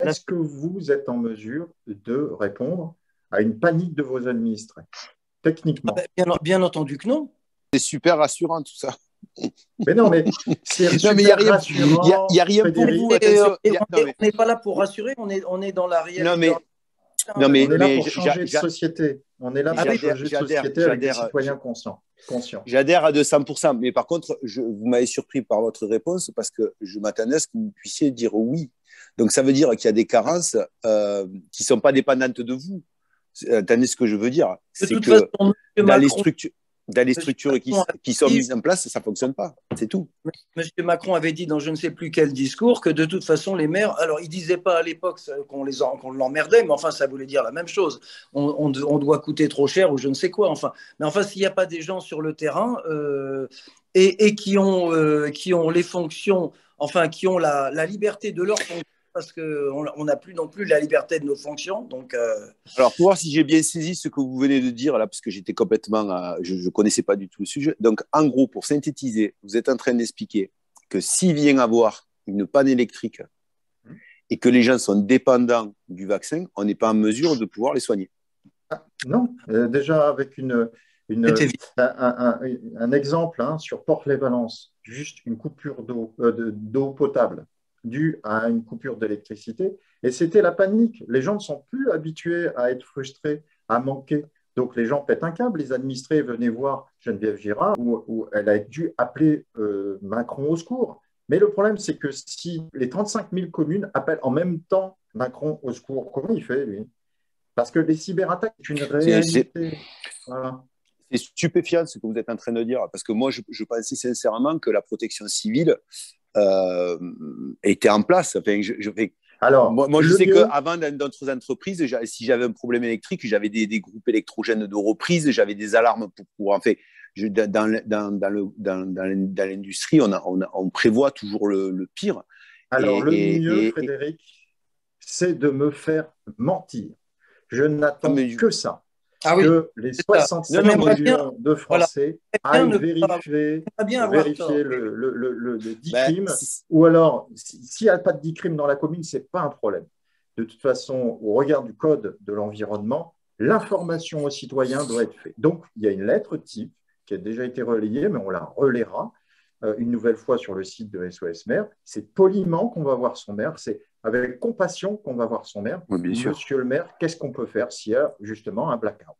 est-ce que vous êtes en mesure de répondre à une panique de vos administrés, Ah ben, techniquement? bien entendu que non. C'est super rassurant tout ça. Mais non, mais c'est Non, mais il n'y a super rien, y rassurant, a rien pour Frédéric. vous. Attention. On n'est pas là pour rassurer, on est dans la Non, réalité. mais, non, On est là mais pour changer de société. On est là pour changer de société avec des citoyens conscients. J'adhère à 200%. Mais par contre, vous m'avez surpris par votre réponse parce que je m'attendais à ce que vous puissiez dire oui. Donc, ça veut dire qu'il y a des carences qui ne sont pas dépendantes de vous. Attendez ce que je veux dire. C'est que façon, dans les structures qui sont mises en place, ça ne fonctionne pas. C'est tout. Monsieur Macron avait dit dans je ne sais plus quel discours que de toute façon, les maires, alors il ne disait pas à l'époque qu'on l'emmerdait, mais enfin, ça voulait dire la même chose. On doit coûter trop cher ou je ne sais quoi. Enfin. Mais enfin, s'il n'y a pas des gens sur le terrain et qui ont les fonctions, enfin, qui ont la liberté de leur fonction, parce qu'on n'a plus non plus la liberté de nos fonctions. Donc, Alors, pour voir si j'ai bien saisi ce que vous venez de dire, là, parce que j'étais complètement. Je ne connaissais pas du tout le sujet. Donc, en gros, pour synthétiser, vous êtes en train d'expliquer que s'il vient avoir une panne électrique et que les gens sont dépendants du vaccin, on n'est pas en mesure de pouvoir les soigner. Non, déjà avec un exemple sur Port-les-Valences, juste une coupure d'eau potable due à une coupure d'électricité, et c'était la panique. Les gens ne sont plus habitués à être frustrés, à manquer. Donc les gens pètent un câble, les administrés venaient voir Geneviève Girard, où elle a dû appeler Macron au secours. Mais le problème, c'est que si les 35 000 communes appellent en même temps Macron au secours, comment il fait, lui? Parce que les cyberattaques, c'est une réalité. Voilà. C'est stupéfiant ce que vous êtes en train de dire, parce que moi, je pensais sincèrement que la protection civile était en place. Enfin, alors, moi je sais qu'avant, dans d'autres entreprises, si j'avais un problème électrique, j'avais des groupes électrogènes de reprise, j'avais des alarmes pour en fait, dans l'industrie, on prévoit toujours le pire. Alors, le mieux, Frédéric, c'est de me faire mentir. Je n'attends que ça. Que les 67 millions de Français aillent vérifier le DICRIM, ou alors, s'il n'y a pas de DICRIM dans la commune, ce n'est pas un problème. De toute façon, au regard du code de l'environnement, l'information aux citoyens doit être faite. Donc, il y a une lettre type qui a déjà été relayée, mais on la relaiera une nouvelle fois sur le site de SOS Maire. C'est poliment qu'on va voir son maire, c'est avec compassion qu'on va voir son maire. Oui, bien sûr. Monsieur le maire, qu'est-ce qu'on peut faire s'il y a justement un blackout?